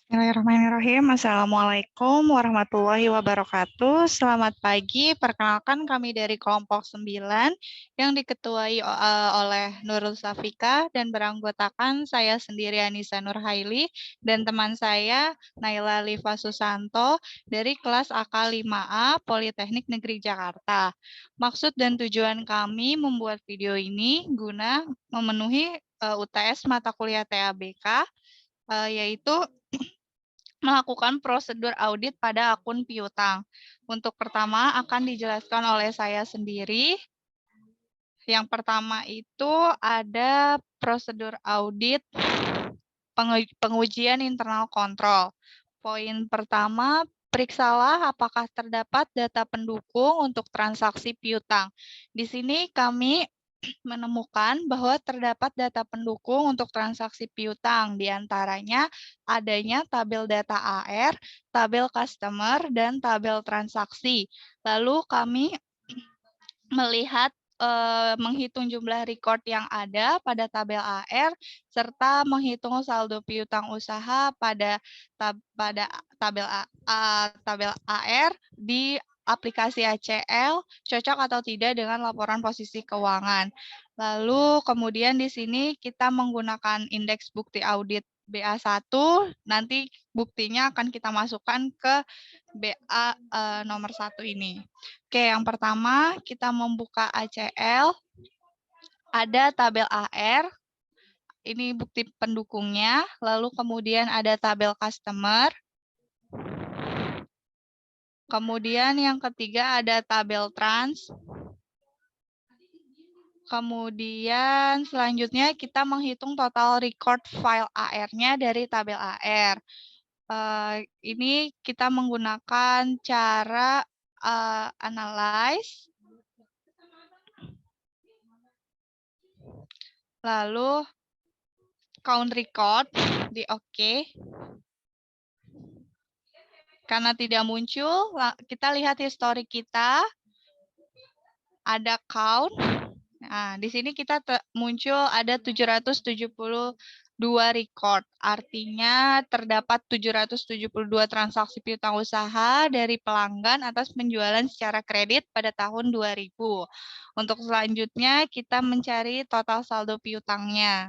Bismillahirrahmanirrahim. Assalamualaikum warahmatullahi wabarakatuh. Selamat pagi. Perkenalkan kami dari kelompok 9 yang diketuai oleh Nurul Safika dan beranggotakan saya sendiri Anissa Nurhaili dan teman saya Naila Liva Susanto dari kelas AK 5A Politeknik Negeri Jakarta. Maksud dan tujuan kami membuat video ini guna memenuhi UTS mata kuliah TABK yaitu melakukan prosedur audit pada akun piutang. Untuk pertama akan dijelaskan oleh saya sendiri. Yang pertama itu ada prosedur audit pengujian internal kontrol. Poin pertama, periksalah apakah terdapat data pendukung untuk transaksi piutang. Di sini kami menemukan bahwa terdapat data pendukung untuk transaksi piutang, diantaranya adanya tabel data AR, tabel customer, dan tabel transaksi. Lalu kami melihat menghitung jumlah record yang ada pada tabel AR serta menghitung saldo piutang usaha pada tabel AR di aplikasi ACL cocok atau tidak dengan laporan posisi keuangan. Lalu kemudian di sini kita menggunakan indeks bukti audit BA1, nanti buktinya akan kita masukkan ke BA nomor 1 ini. Oke, yang pertama kita membuka ACL, ada tabel AR, ini bukti pendukungnya, lalu kemudian ada tabel customer, kemudian yang ketiga ada tabel trans, kemudian selanjutnya kita menghitung total record file AR-nya dari tabel AR. Ini kita menggunakan cara analyze, lalu count record di OK. Karena tidak muncul, kita lihat histori kita. Ada count. Nah, di sini kita muncul ada 772 record. Artinya terdapat 772 transaksi piutang usaha dari pelanggan atas penjualan secara kredit pada tahun 2000. Untuk selanjutnya kita mencari total saldo piutangnya.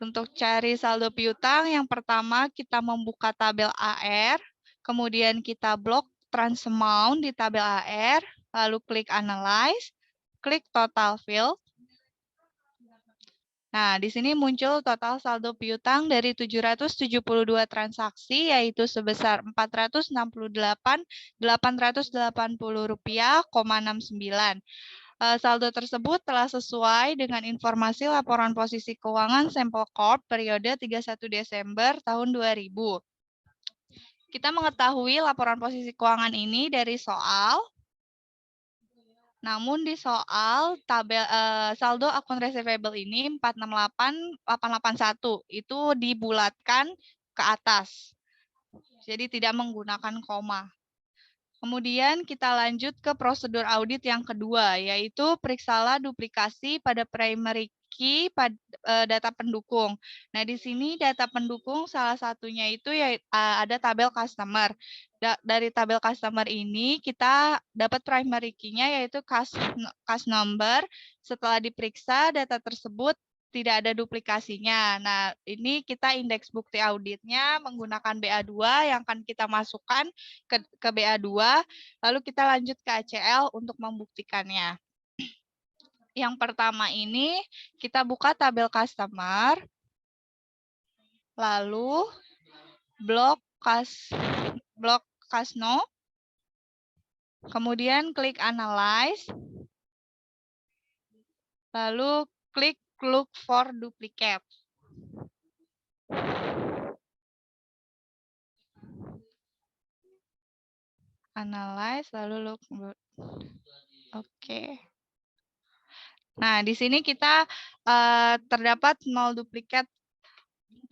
Untuk cari saldo piutang, yang pertama kita membuka tabel AR, kemudian kita blok trans amount di tabel AR, lalu klik analyze, klik total field. Nah, di sini muncul total saldo piutang dari 772 transaksi, yaitu sebesar Rp468.880,69. Saldo tersebut telah sesuai dengan informasi laporan posisi keuangan Sampel Corp periode 31 Desember tahun 2000. Kita mengetahui laporan posisi keuangan ini dari soal. Namun di soal tabel saldo akun receivable ini 468881 itu dibulatkan ke atas. Jadi tidak menggunakan koma. Kemudian kita lanjut ke prosedur audit yang kedua, yaitu periksalah duplikasi pada primary key pada data pendukung. Nah, di sini data pendukung salah satunya itu ya ada tabel customer. Dari tabel customer ini kita dapat primary key-nya yaitu cash number. Setelah diperiksa data tersebut tidak ada duplikasinya. Nah, ini kita indeks bukti auditnya menggunakan BA2 yang akan kita masukkan ke BA2, lalu kita lanjut ke ACL untuk membuktikannya. Yang pertama ini kita buka tabel customer, lalu blok Kasno, kemudian klik analyze, lalu klik look for duplicate. Analyze, lalu look. Oke. Nah, di sini kita terdapat 0 duplikat.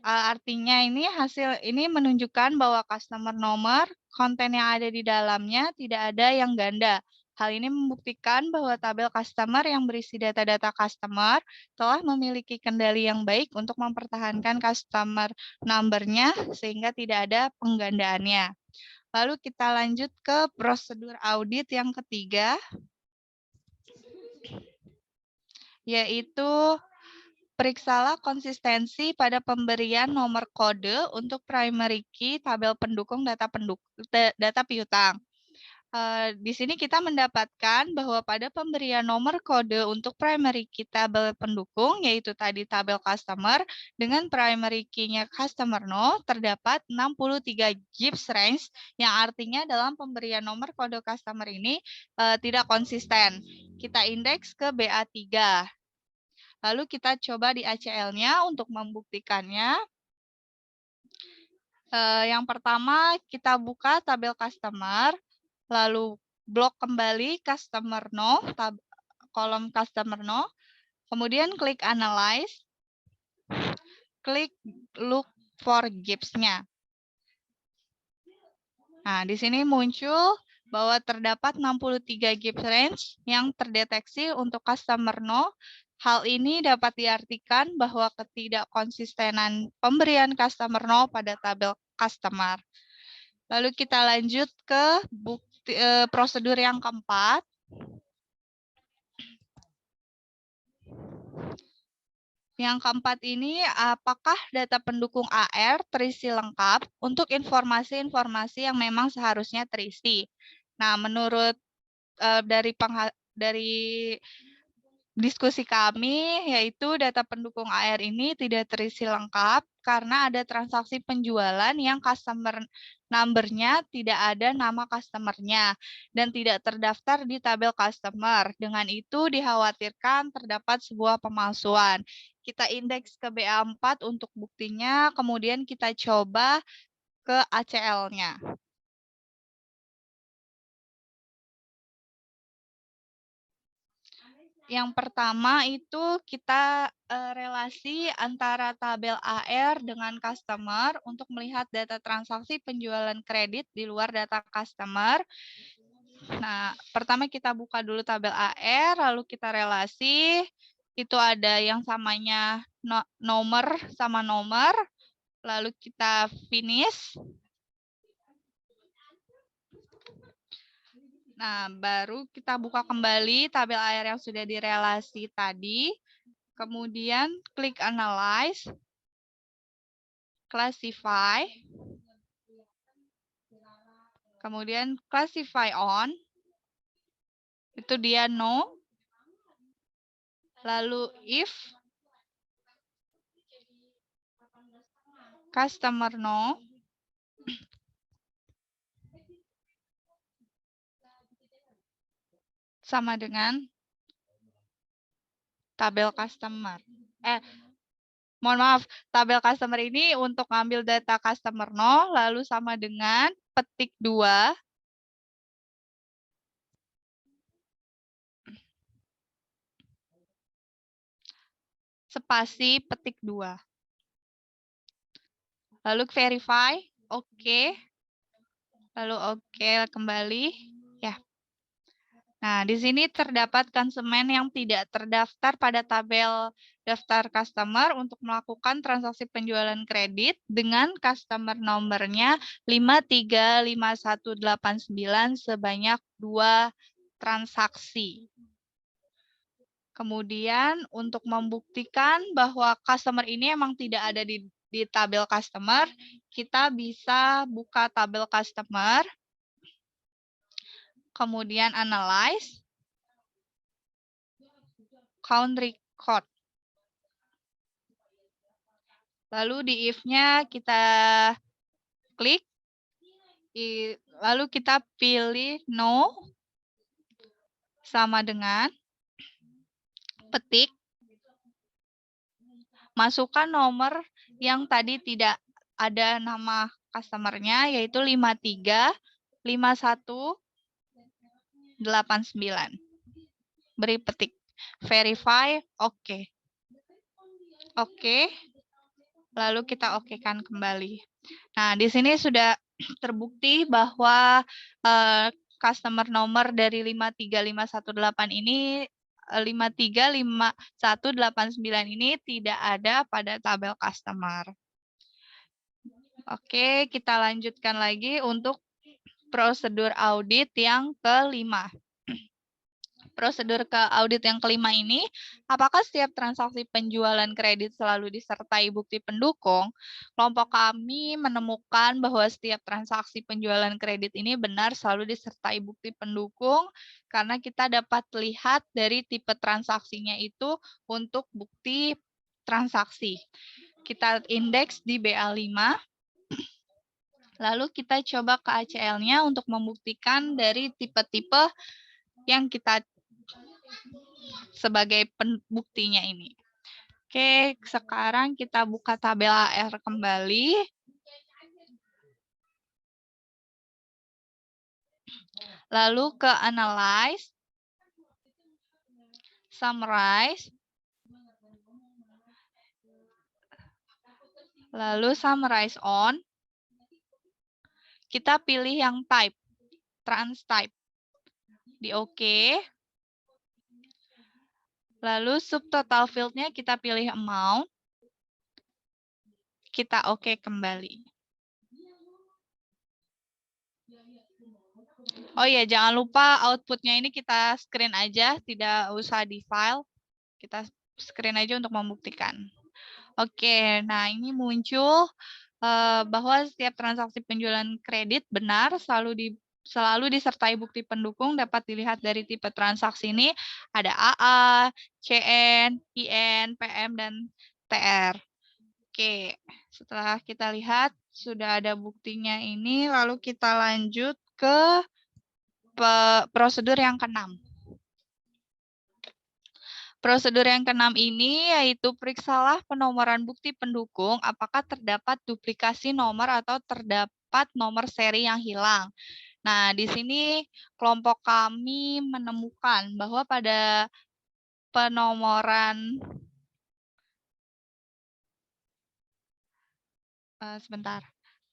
Artinya ini hasil ini menunjukkan bahwa customer nomor konten yang ada di dalamnya tidak ada yang ganda, Hal ini membuktikan bahwa tabel customer yang berisi data-data customer telah memiliki kendali yang baik untuk mempertahankan customer number-nya sehingga tidak ada penggandaannya. Lalu kita lanjut ke prosedur audit yang ketiga, yaitu periksalah konsistensi pada pemberian nomor kode untuk primary key tabel pendukung data piutang. Di sini kita mendapatkan bahwa pada pemberian nomor kode untuk primary key tabel pendukung, yaitu tadi tabel customer, dengan primary key-nya customer no, terdapat 63 Gibbs range, yang artinya dalam pemberian nomor kode customer ini tidak konsisten. Kita indeks ke BA3. Lalu kita coba di ACL-nya untuk membuktikannya. Yang pertama, kita buka tabel customer, lalu blok kembali customer no, kolom customer no, kemudian klik analyze, klik look for Gibbs-nya. Nah, di sini muncul bahwa terdapat 63 Gibbs range yang terdeteksi untuk customer no. Hal ini dapat diartikan bahwa ketidakkonsistenan pemberian customer no pada tabel customer. Lalu kita lanjut ke prosedur yang keempat. Yang keempat ini, apakah data pendukung AR terisi lengkap untuk informasi-informasi yang memang seharusnya terisi? Nah, menurut dari diskusi kami, yaitu data pendukung AR ini tidak terisi lengkap karena ada transaksi penjualan yang customer number-nya tidak ada nama customer-nya dan tidak terdaftar di tabel customer. Dengan itu dikhawatirkan terdapat sebuah pemalsuan. Kita indeks ke BA4 untuk buktinya, kemudian kita coba ke ACL-nya. Yang pertama itu kita relasi antara tabel AR dengan customer untuk melihat data transaksi penjualan kredit di luar data customer. Nah, pertama kita buka dulu tabel AR, lalu kita relasi. Itu ada yang samanya nomor sama nomor, lalu kita finish. Nah, baru kita buka kembali tabel AR yang sudah direlasi tadi. Kemudian klik Analyze, Classify, kemudian Classify On, itu dia No. Lalu if Customer No, sama dengan tabel customer. Mohon maaf, tabel customer ini untuk ngambil data customer no, lalu sama dengan petik 2. Spasi petik 2. Lalu verify, oke. Lalu oke kembali. Ya. Nah, di sini terdapat konsumen yang tidak terdaftar pada tabel daftar customer untuk melakukan transaksi penjualan kredit dengan customer nomornya 535189 sebanyak 2 transaksi. Kemudian untuk membuktikan bahwa customer ini emang tidak ada di tabel customer, kita bisa buka tabel customer. Kemudian analyze, count record. Lalu di if-nya kita klik, lalu kita pilih no, sama dengan petik, masukkan nomor yang tadi tidak ada nama customer-nya, yaitu 535189. Beri petik. Verify, oke. Oke. Lalu kita okekan kembali. Nah, di sini sudah terbukti bahwa customer nomor dari 53518 ini 5351189 ini tidak ada pada tabel customer. Oke, kita lanjutkan lagi untuk prosedur audit yang kelima. Prosedur ke audit yang kelima ini, apakah setiap transaksi penjualan kredit selalu disertai bukti pendukung? Kelompok kami menemukan bahwa setiap transaksi penjualan kredit ini benar selalu disertai bukti pendukung karena kita dapat lihat dari tipe transaksinya itu untuk bukti transaksi. Kita indeks di BA5. Lalu kita coba ke ACL-nya untuk membuktikan dari tipe-tipe yang kita sebagai pembuktinya ini. Oke, sekarang kita buka tabel AR kembali. Lalu ke Analyze, Summarize, lalu Summarize On. Kita pilih yang Type, Trans Type. Di OK. Lalu subtotal field-nya kita pilih Amount. Kita OK kembali. Oh iya, jangan lupa output-nya ini kita screen aja, tidak usah di file. Kita screen aja untuk membuktikan. Oke, nah ini muncul bahwa setiap transaksi penjualan kredit benar selalu disertai bukti pendukung dapat dilihat dari tipe transaksi ini ada AA, CN, IN, PM, dan TR. Oke, setelah kita lihat sudah ada buktinya ini, lalu kita lanjut ke prosedur yang keenam. Prosedur yang keenam ini yaitu periksalah penomoran bukti pendukung apakah terdapat duplikasi nomor atau terdapat nomor seri yang hilang. Nah, di sini kelompok kami menemukan bahwa pada penomoran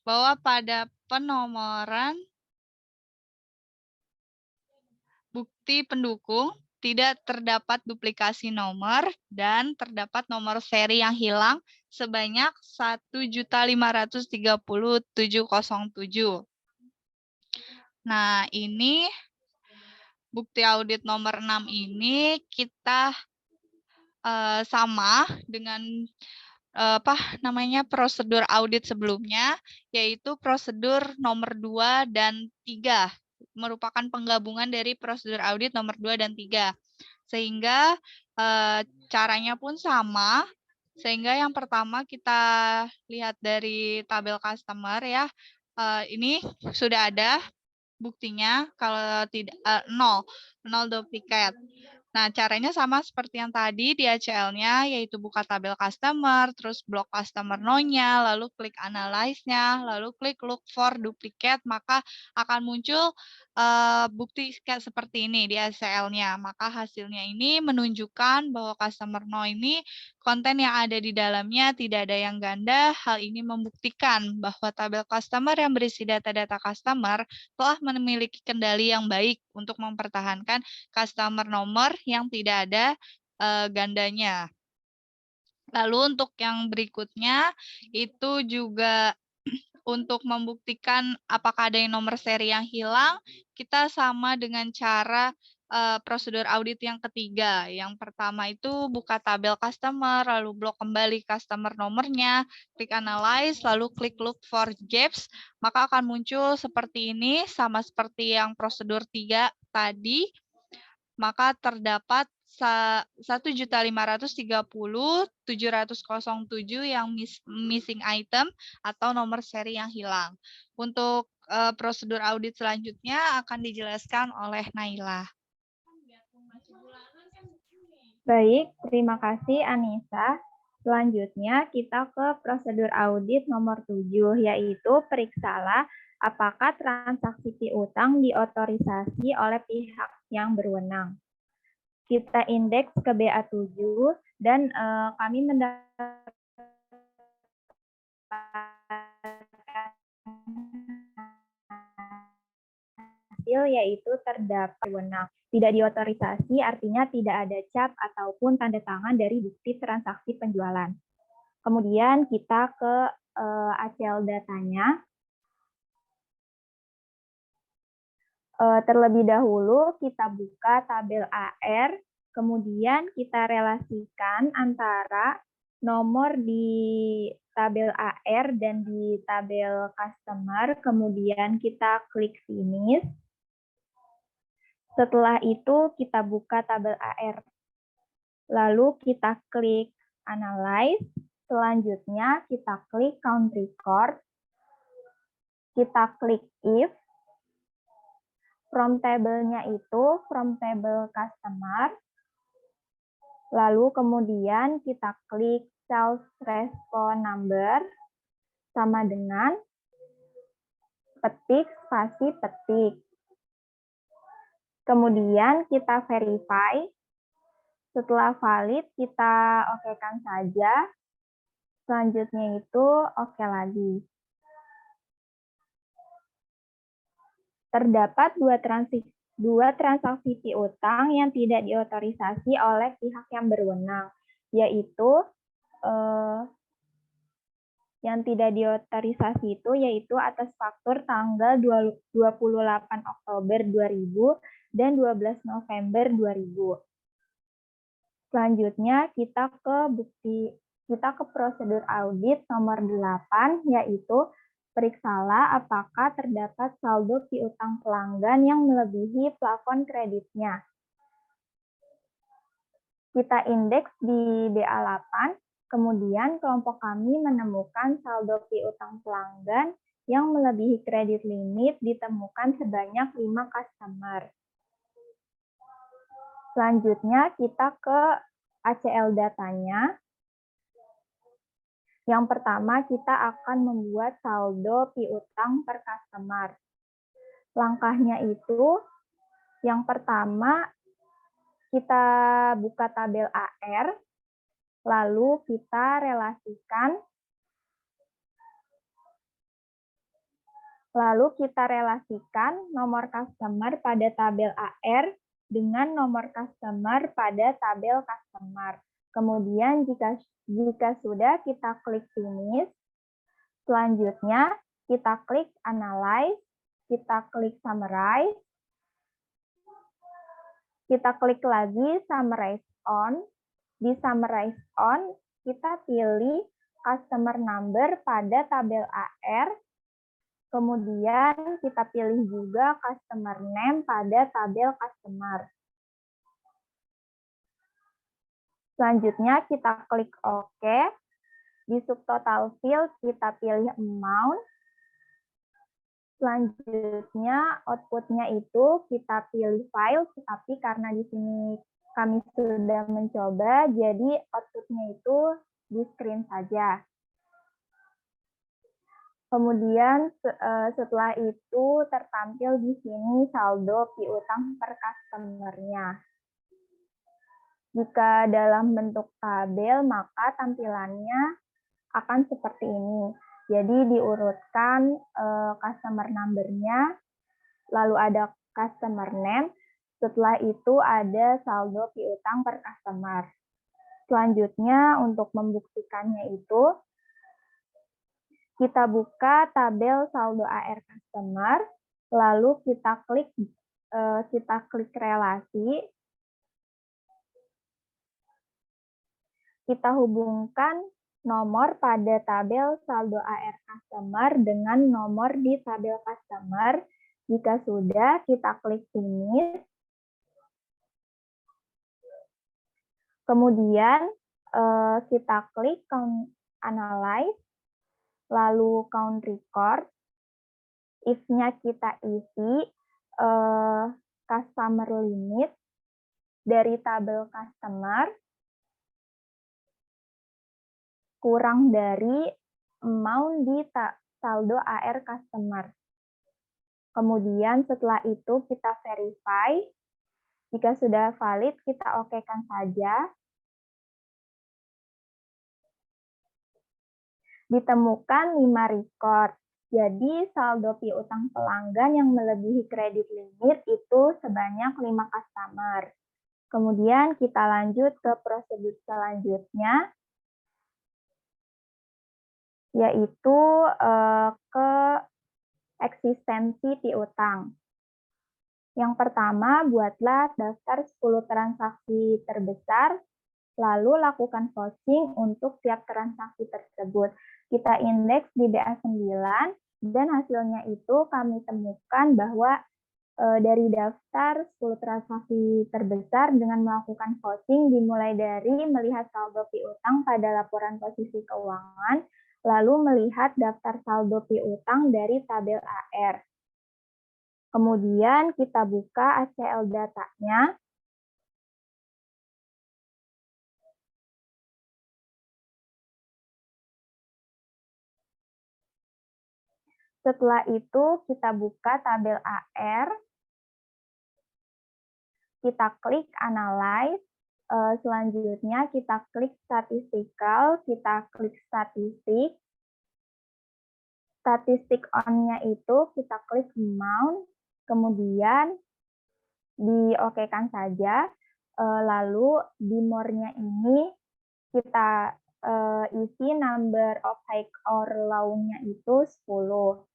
bahwa pada penomoran bukti pendukung tidak terdapat duplikasi nomor dan terdapat nomor seri yang hilang sebanyak 1.537.707. Nah, ini bukti audit nomor 6 ini kita sama dengan prosedur audit sebelumnya, yaitu prosedur nomor 2 dan 3. Merupakan penggabungan dari prosedur audit nomor 2 dan 3. Sehingga caranya pun sama. Sehingga yang pertama kita lihat dari tabel customer ya. Ini sudah ada buktinya kalau tidak 0 duplikat. Nah, caranya sama seperti yang tadi di ACL-nya, yaitu buka tabel customer, terus blok customer no-nya, lalu klik analyze-nya, lalu klik look for duplicate, maka akan muncul bukti kayak seperti ini di ACL-nya. Maka hasilnya ini menunjukkan bahwa customer no ini konten yang ada di dalamnya tidak ada yang ganda. Hal ini membuktikan bahwa tabel customer yang berisi data-data customer telah memiliki kendali yang baik untuk mempertahankan customer nomor yang tidak ada gandanya. Lalu untuk yang berikutnya itu juga untuk membuktikan apakah ada yang nomor seri yang hilang, kita sama dengan cara prosedur audit yang ketiga. Yang pertama itu buka tabel customer, lalu blok kembali customer nomornya, klik analyze, lalu klik look for gaps, maka akan muncul seperti ini, sama seperti yang prosedur 3 tadi. Maka terdapat 1.530.707 yang missing item atau nomor seri yang hilang. Untuk prosedur audit selanjutnya akan dijelaskan oleh Naila. Baik, terima kasih Anissa. Selanjutnya kita ke prosedur audit nomor 7, yaitu periksalah apakah transaksi piutang diotorisasi oleh pihak yang berwenang. Kita indeks ke BA7 dan kami mendapatkan tampil yaitu terdapat wewenang. Tidak diotorisasi artinya tidak ada cap ataupun tanda tangan dari bukti transaksi penjualan. Kemudian kita ke ACL datanya. Terlebih dahulu kita buka tabel AR, kemudian kita relasikan antara nomor di tabel AR dan di tabel customer, kemudian kita klik finish. Setelah itu kita buka tabel AR. Lalu kita klik analyze. Selanjutnya kita klik count record. Kita klik if. From table-nya itu from table customer. Lalu kemudian kita klik sales response number sama dengan petik spasi petik. Kemudian kita verify. Setelah valid, kita okekan saja. Selanjutnya itu oke lagi. Terdapat dua transaksi piutang yang tidak diotorisasi oleh pihak yang berwenang, yaitu yang tidak diotorisasi yaitu atas faktur tanggal 28 Oktober 2000 dan 12 November 2000. Selanjutnya kita ke prosedur audit nomor 8, yaitu periksalah apakah terdapat saldo piutang pelanggan yang melebihi plafon kreditnya. Kita indeks di BA8, kemudian kelompok kami menemukan saldo piutang pelanggan yang melebihi kredit limit ditemukan sebanyak 5 customer. Selanjutnya kita ke ACL datanya. Yang pertama kita akan membuat saldo piutang per customer. Langkahnya itu yang pertama kita buka tabel AR, lalu kita relasikan nomor customer pada tabel AR dengan nomor customer pada tabel customer. Kemudian jika sudah, kita klik finish. Selanjutnya kita klik analyze, kita klik summarize. Kita klik lagi summarize on. Di summarize on, kita pilih customer number pada tabel AR. Kemudian kita pilih juga customer name pada tabel customer. Selanjutnya kita klik OK. Di subtotal field kita pilih amount. Selanjutnya outputnya itu kita pilih file, tetapi karena di sini kami sudah mencoba, jadi outputnya itu di screen saja. Kemudian setelah itu tertampil di sini saldo piutang per customer-nya. Jika dalam bentuk tabel, maka tampilannya akan seperti ini. Jadi diurutkan customer number-nya, lalu ada customer name, setelah itu ada saldo piutang per customer. Selanjutnya untuk membuktikannya itu, kita buka tabel saldo AR customer, lalu kita klik relasi. Kita hubungkan nomor pada tabel saldo AR customer dengan nomor di tabel customer. Jika sudah, kita klik finish. Kemudian kita klik count analyze, lalu count record. If-nya kita isi customer limit dari tabel customer kurang dari amount di saldo AR customer. Kemudian setelah itu kita verify. Jika sudah valid, kita okekan saja. Ditemukan 5 record. Jadi saldo piutang pelanggan yang melebihi kredit limit itu sebanyak 5 customer. Kemudian kita lanjut ke prosedur selanjutnya, yaitu ke eksistensi piutang. Yang pertama, buatlah daftar 10 transaksi terbesar, lalu lakukan voting untuk tiap transaksi tersebut. Kita indeks di BA9, dan hasilnya itu kami temukan bahwa dari daftar 10 transaksi terbesar dengan melakukan voting dimulai dari melihat saldo piutang pada laporan posisi keuangan, lalu melihat daftar saldo piutang dari tabel AR. Kemudian kita buka ACL datanya. Setelah itu kita buka tabel AR, kita klik Analyze, selanjutnya kita klik Statistical, kita klik Statistik. Statistik on-nya itu kita klik Amount, kemudian di-okekan saja, lalu di More-nya ini kita isi number of high or low-nya itu 10.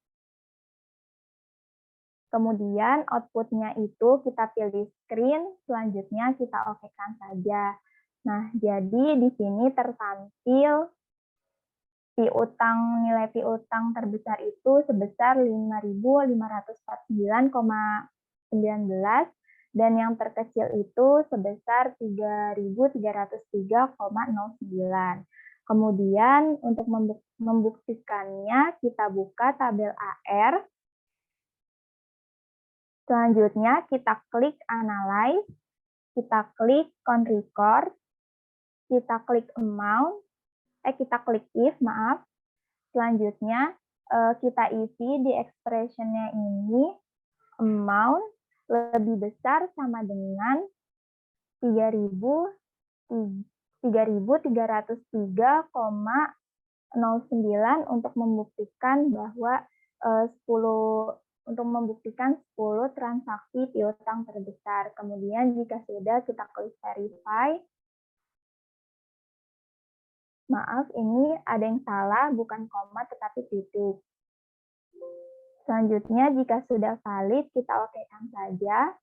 Kemudian output-nya itu kita pilih screen, selanjutnya kita okekan saja. Nah, jadi di sini tertampil nilai piutang terbesar itu sebesar 5.549,19 dan yang terkecil itu sebesar 3.303,09. Kemudian untuk membuktikannya kita buka tabel AR. Selanjutnya kita klik Analyze, kita klik Count Record, kita klik Amount, kita klik If, maaf. Selanjutnya kita isi di expression-nya ini amount lebih besar sama dengan 3.303,09 untuk membuktikan bahwa 10 transaksi piutang terbesar. Kemudian jika sudah kita klik Verify. Maaf, ini ada yang salah, bukan koma tetapi titik. Selanjutnya, jika sudah valid, kita okekan saja.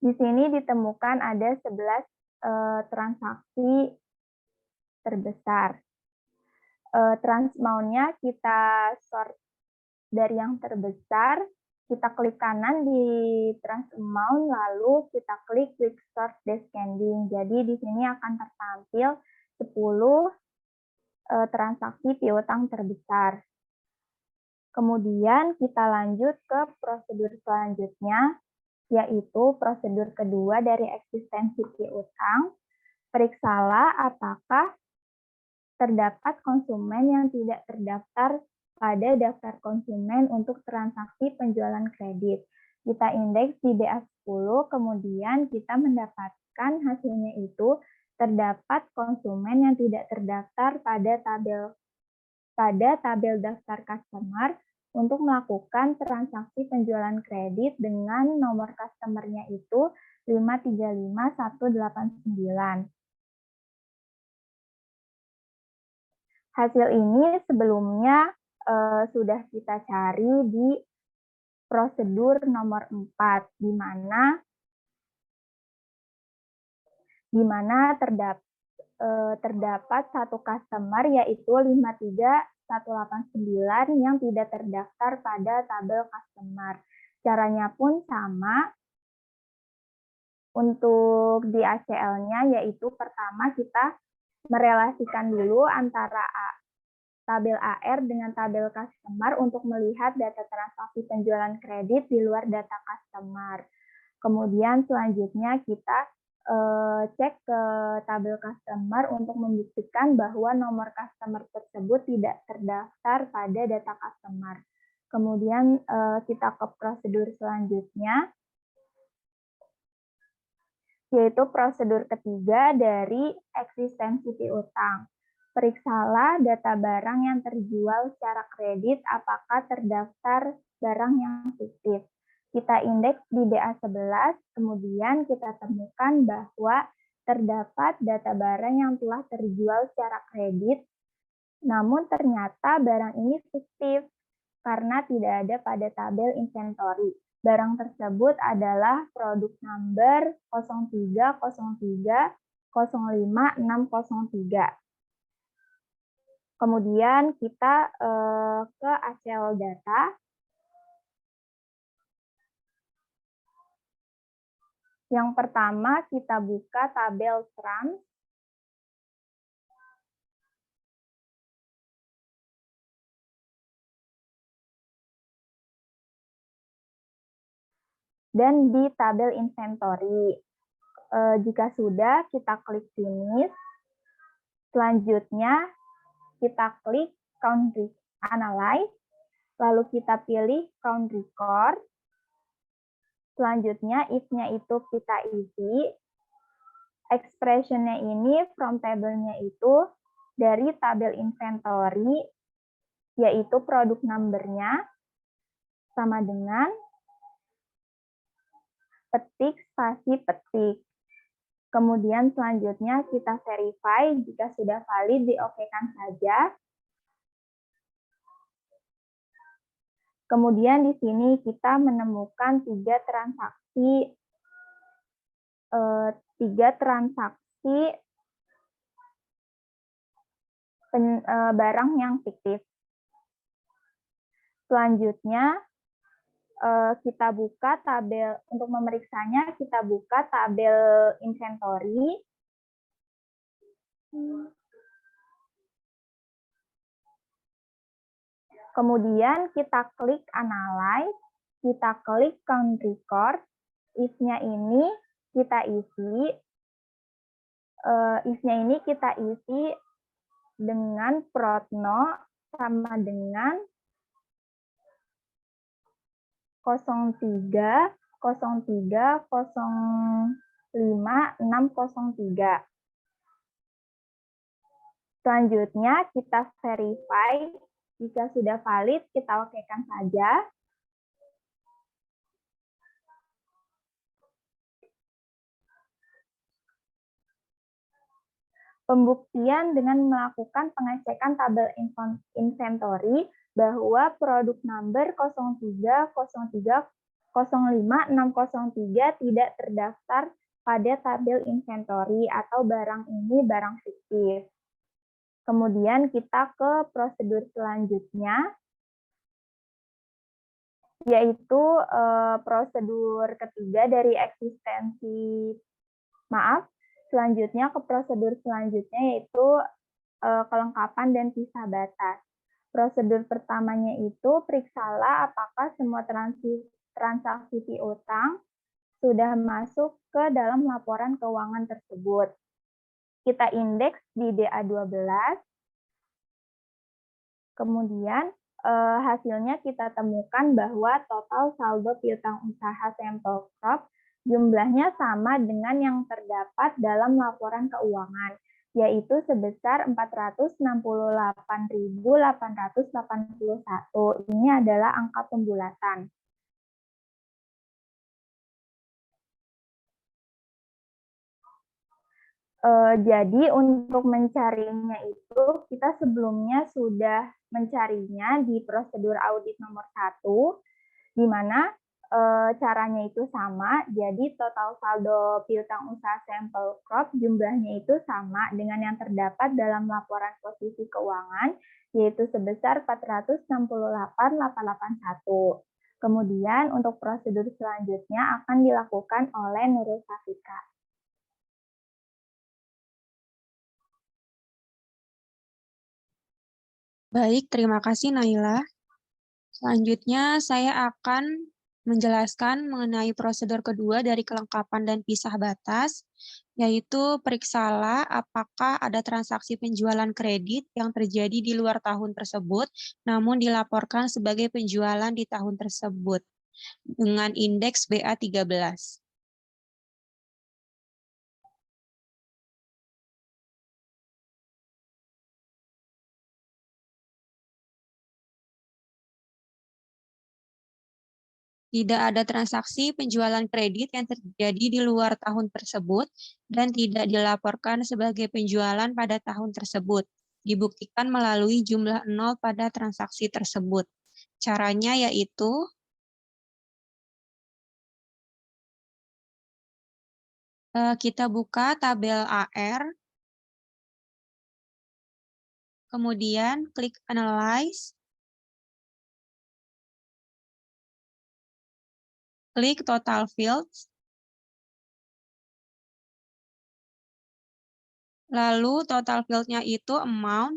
Di sini ditemukan ada 11 transaksi terbesar. Transmount-nya kita sort dari yang terbesar, kita klik kanan di Transamount, lalu kita klik Quick Sort Descending. Jadi di sini akan tertampil 10 transaksi piutang terbesar. Kemudian kita lanjut ke prosedur selanjutnya, yaitu prosedur kedua dari eksistensi piutang. Periksalah apakah terdapat konsumen yang tidak terdaftar pada daftar konsumen untuk transaksi penjualan kredit. Kita indeks di BA10, kemudian kita mendapatkan hasilnya itu terdapat konsumen yang tidak terdaftar pada tabel daftar customer untuk melakukan transaksi penjualan kredit dengan nomor customer-nya itu 535189. Hasil ini sebelumnya sudah kita cari di prosedur nomor 4, di mana terdapat satu customer yaitu 53189 yang tidak terdaftar pada tabel customer. Caranya pun sama. Untuk di ACL-nya yaitu pertama kita merelasikan dulu antara tabel AR dengan tabel customer untuk melihat data transaksi penjualan kredit di luar data customer. Kemudian selanjutnya kita cek ke tabel customer untuk membuktikan bahwa nomor customer tersebut tidak terdaftar pada data customer. Kemudian kita ke prosedur selanjutnya, yaitu prosedur ketiga dari eksistensi piutang. Periksalah data barang yang terjual secara kredit apakah terdaftar barang yang fiktif. Kita indeks di DA11, kemudian kita temukan bahwa terdapat data barang yang telah terjual secara kredit, namun ternyata barang ini fiktif karena tidak ada pada tabel inventory. Barang tersebut adalah produk number 0303 05603. Kemudian kita ke ACL data. Yang pertama kita buka tabel trans. Dan di tabel inventory. Jika sudah, kita klik finish. Selanjutnya, kita klik count analyze. Lalu kita pilih count record. Selanjutnya, if-nya itu kita isi. Expression-nya ini from table-nya itu dari tabel inventory, yaitu produk number-nya sama dengan petik spasi petik. Kemudian selanjutnya kita verify, jika sudah valid di-oke-kan saja. Kemudian di sini kita menemukan tiga transaksi barang yang fiktif. Selanjutnya kita buka tabel, untuk memeriksanya kita buka tabel inventory. Kemudian kita klik analyze, kita klik count record, if-nya ini kita isi, dengan protno sama dengan 0303055603. Selanjutnya kita verify, jika sudah valid kita oke-kan saja. Pembuktian dengan melakukan pengecekan tabel inventory bahwa produk number 0303055603 tidak terdaftar pada tabel inventory atau barang ini barang fiktif. Kemudian kita ke prosedur selanjutnya, yaitu prosedur ketiga dari selanjutnya ke prosedur selanjutnya, yaitu kelengkapan dan pisah batas. Prosedur pertamanya itu periksalah apakah semua transaksi piutang sudah masuk ke dalam laporan keuangan tersebut. Kita indeks di DA12. Kemudian hasilnya kita temukan bahwa total saldo piutang usaha Sample Crop jumlahnya sama dengan yang terdapat dalam laporan keuangan, yaitu sebesar 468.881. Ini adalah angka pembulatan. Jadi untuk mencarinya itu, kita sebelumnya sudah mencarinya di prosedur audit nomor 1, di mana caranya itu sama, jadi total saldo piutang usaha Sample Crop jumlahnya itu sama dengan yang terdapat dalam laporan posisi keuangan, yaitu sebesar 468.881. Kemudian untuk prosedur selanjutnya akan dilakukan oleh Nurul Safika. Baik, terima kasih Naila. Selanjutnya saya akan menjelaskan mengenai prosedur kedua dari kelengkapan dan pisah batas, yaitu periksalah apakah ada transaksi penjualan kredit yang terjadi di luar tahun tersebut, namun dilaporkan sebagai penjualan di tahun tersebut dengan indeks BA13. Tidak ada transaksi penjualan kredit yang terjadi di luar tahun tersebut dan tidak dilaporkan sebagai penjualan pada tahun tersebut. Dibuktikan melalui jumlah 0 pada transaksi tersebut. Caranya yaitu kita buka tabel AR, kemudian klik Analyze, klik Total Fields, lalu total field-nya itu amount,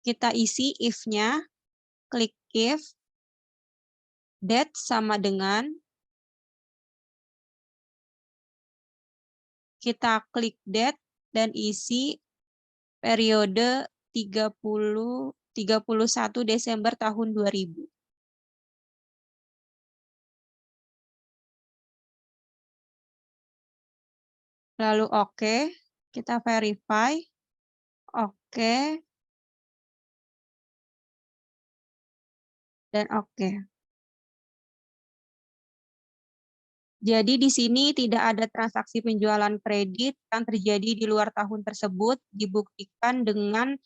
kita isi if-nya, klik if, date sama dengan, kita klik date dan isi periode 31 Desember tahun 2000. Lalu oke, kita verify, oke, dan oke. Jadi di sini tidak ada transaksi penjualan kredit yang terjadi di luar tahun tersebut, dibuktikan dengan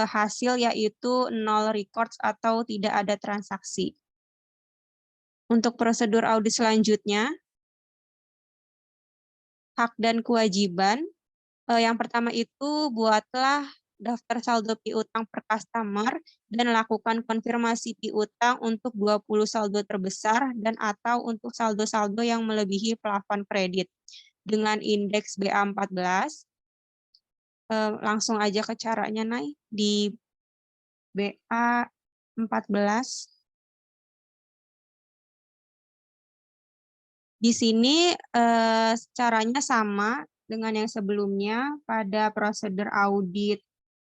hasil yaitu 0 records atau tidak ada transaksi. Untuk prosedur audit selanjutnya, hak dan kewajiban. Yang pertama itu buatlah daftar saldo piutang per customer dan lakukan konfirmasi piutang untuk 20 saldo terbesar dan atau untuk saldo-saldo yang melebihi plafon kredit. Dengan indeks BA14, langsung aja ke caranya, Nay, di BA14. Di sini caranya sama dengan yang sebelumnya pada prosedur audit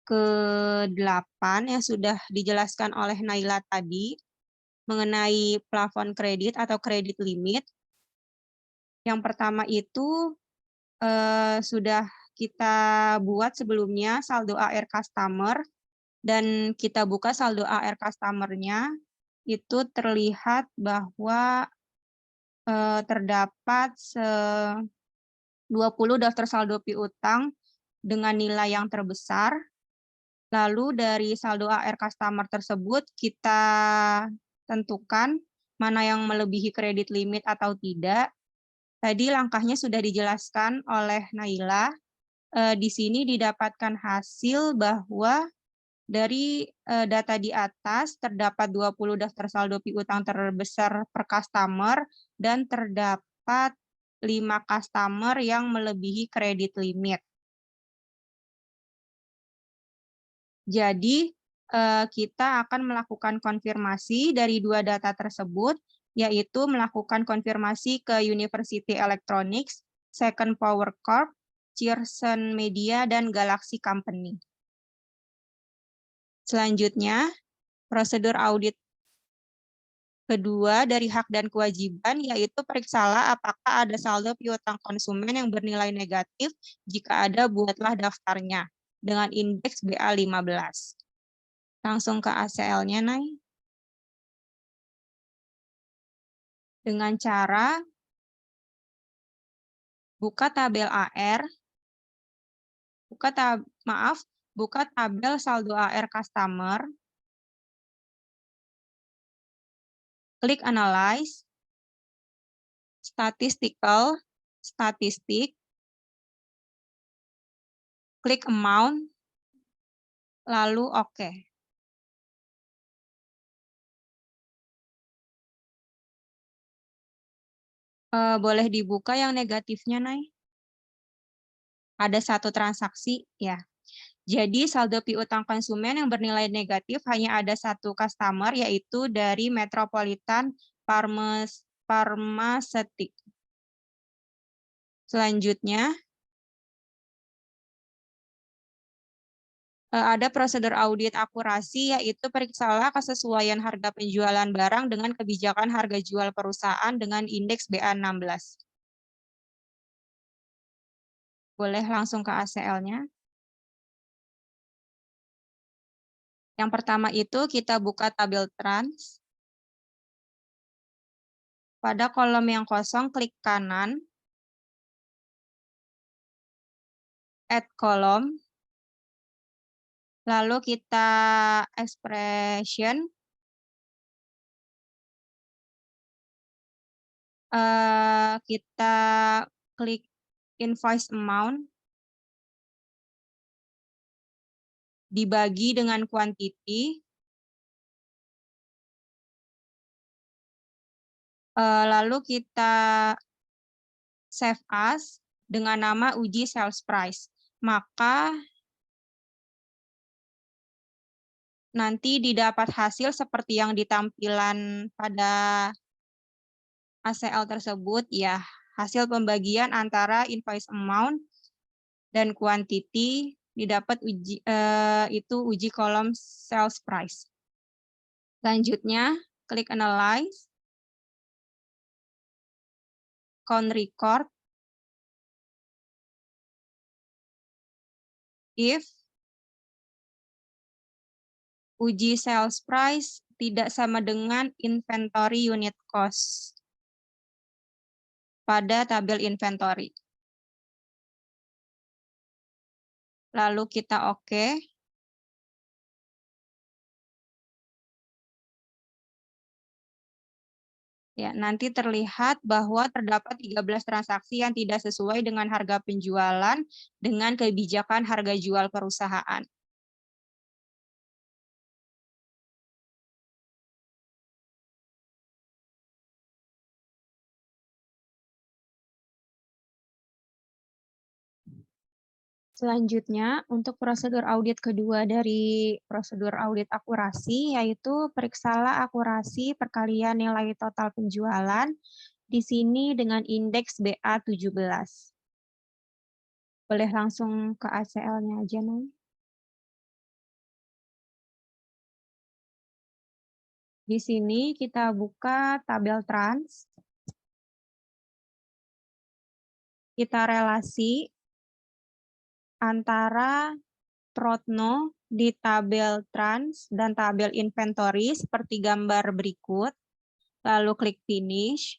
ke-8 yang sudah dijelaskan oleh Naila tadi mengenai plafon kredit atau kredit limit. Yang pertama itu sudah kita buat sebelumnya saldo AR customer dan kita buka saldo AR customer-nya, itu terlihat bahwa terdapat 20 daftar saldo piutang dengan nilai yang terbesar. Lalu dari saldo AR customer tersebut kita tentukan mana yang melebihi kredit limit atau tidak. Tadi langkahnya sudah dijelaskan oleh Naila. Di sini didapatkan hasil bahwa dari data di atas terdapat 20 daftar saldo piutang terbesar per customer dan terdapat 5 customer yang melebihi kredit limit. Jadi kita akan melakukan konfirmasi dari dua data tersebut, yaitu melakukan konfirmasi ke University Electronics, Second Power Corp, Cheerson Media, dan Galaxy Company. Selanjutnya, prosedur audit kedua dari hak dan kewajiban, yaitu periksalah apakah ada saldo piutang konsumen yang bernilai negatif. Jika ada, buatlah daftarnya dengan indeks BA15. Langsung ke ACL-nya, Nay. Dengan cara buka tabel AR, buka tabel saldo AR customer, klik Analyze, Statistical, Statistik, klik Amount, lalu oke. Boleh dibuka yang negatifnya, Nay? Ada satu transaksi, ya. Jadi saldo piutang konsumen yang bernilai negatif hanya ada satu customer, yaitu dari Metropolitan Pharmaceutical. Selanjutnya, ada prosedur audit akurasi, yaitu periksalah kesesuaian harga penjualan barang dengan kebijakan harga jual perusahaan dengan indeks BA16. Boleh langsung ke ACL-nya. Yang pertama itu kita buka tabel trans. Pada kolom yang kosong, klik kanan, add column, lalu kita expression, kita klik invoice amount, dibagi dengan quantity, lalu kita save as dengan nama uji sales price. Maka nanti didapat hasil seperti yang ditampilan pada ACL tersebut, ya, hasil pembagian antara invoice amount dan quantity didapat itu uji kolom sales price. Selanjutnya, klik analyze, count record, if uji sales price tidak sama dengan inventory unit cost pada tabel inventory. Lalu kita oke. Ya, nanti terlihat bahwa terdapat 13 transaksi yang tidak sesuai dengan harga penjualan dengan kebijakan harga jual perusahaan. Selanjutnya, untuk prosedur audit kedua dari prosedur audit akurasi, yaitu periksalah akurasi perkalian nilai total penjualan, di sini dengan indeks BA17. Boleh langsung ke ACL-nya aja, Nay. Di sini kita buka tabel trans. Kita relasi antara Trotno di tabel trans dan tabel inventory seperti gambar berikut. Lalu klik finish.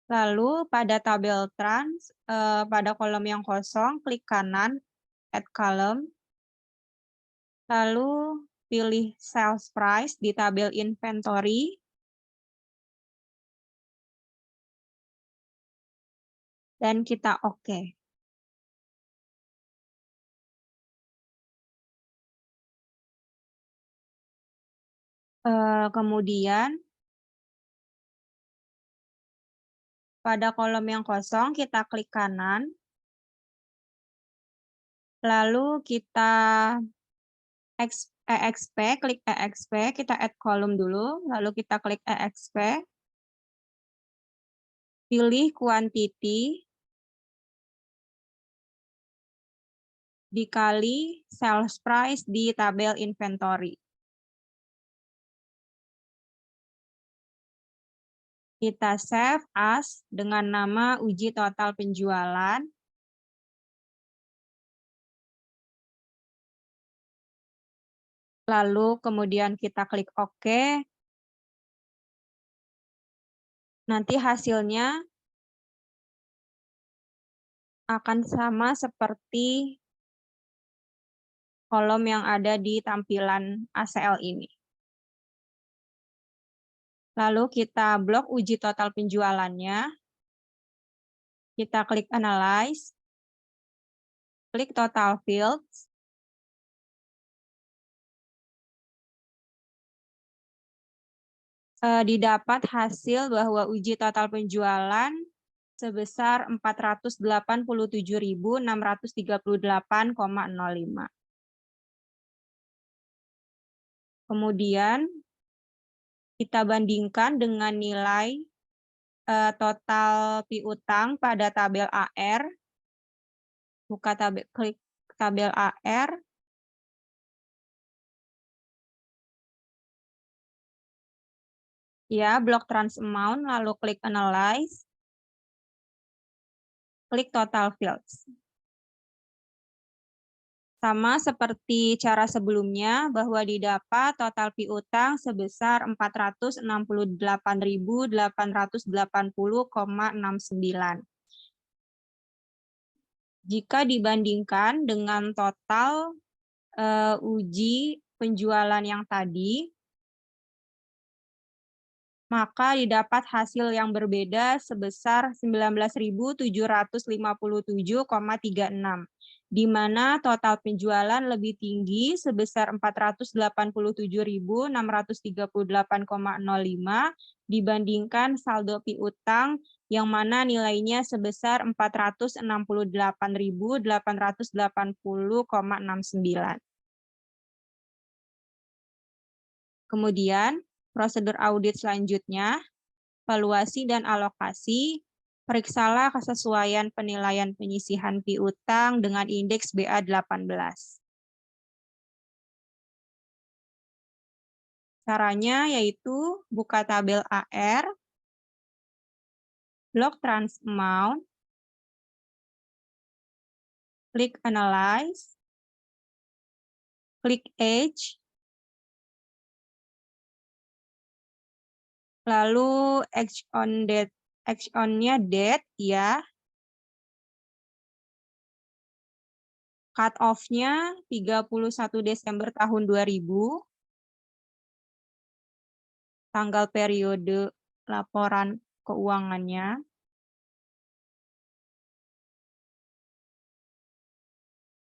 Lalu pada tabel trans, pada kolom yang kosong, klik kanan, add column. Lalu pilih sales price di tabel inventory. Dan kita oke. Kemudian, pada kolom yang kosong, kita klik kanan. Lalu kita EXP, klik EXP, kita add column dulu. Lalu kita klik EXP. Pilih quantity. Dikali sales price di tabel inventory. Kita save as dengan nama uji total penjualan. Lalu kemudian kita klik OK. Nanti hasilnya akan sama seperti kolom yang ada di tampilan ACL ini. Lalu kita blok uji total penjualannya. Kita klik Analyze. Klik Total Fields. Didapat hasil bahwa uji total penjualan sebesar 487.638,05. Kemudian kita bandingkan dengan nilai total piutang pada tabel AR. Buka tabel, klik tabel AR. Ya, blok trans amount, lalu klik Analyze. Klik Total Fields. Sama seperti cara sebelumnya, bahwa didapat total piutang sebesar 468.880,69. Jika dibandingkan dengan total uji penjualan yang tadi, maka didapat hasil yang berbeda sebesar 19.757,36, di mana total penjualan lebih tinggi sebesar 487.638,05 dibandingkan saldo piutang yang mana nilainya sebesar 468.880,69. Kemudian, prosedur audit selanjutnya, valuasi dan alokasi, periksalah kesesuaian penilaian penyisihan piutang dengan indeks BA18. Caranya yaitu buka tabel AR, blok trans amount, klik analyze, klik age, lalu on-nya date ya. Cut off-nya 31 Desember tahun 2000. Tanggal periode laporan keuangannya.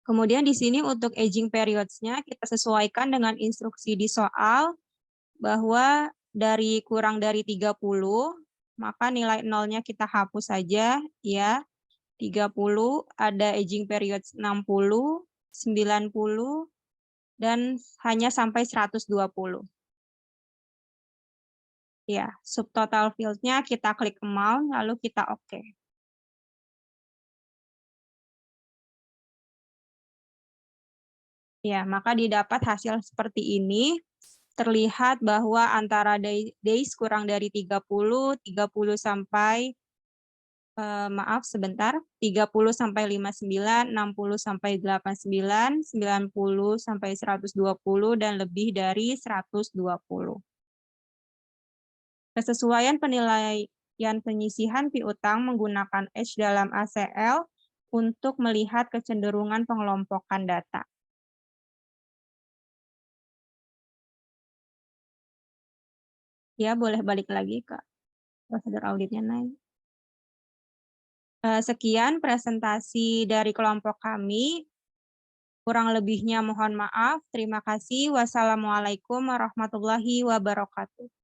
Kemudian di sini untuk aging periods-nya kita sesuaikan dengan instruksi di soal bahwa dari kurang dari 30, maka nilai nolnya kita hapus saja ya. 30, ada aging periods 60, 90, dan hanya sampai 120. Ya, subtotal field-nya kita klik amount, lalu kita oke. Ya, maka didapat hasil seperti ini. Terlihat bahwa antara days kurang dari 30 sampai 30 sampai 59, 60 sampai 89, 90 sampai 120, dan lebih dari 120. Kesesuaian penilaian penyisihan piutang menggunakan H dalam ACL untuk melihat kecenderungan pengelompokan data. Ya, boleh balik lagi ke prosedur auditnya, Nay. Sekian presentasi dari kelompok kami. Kurang lebihnya mohon maaf. Terima kasih. Wassalamualaikum warahmatullahi wabarakatuh.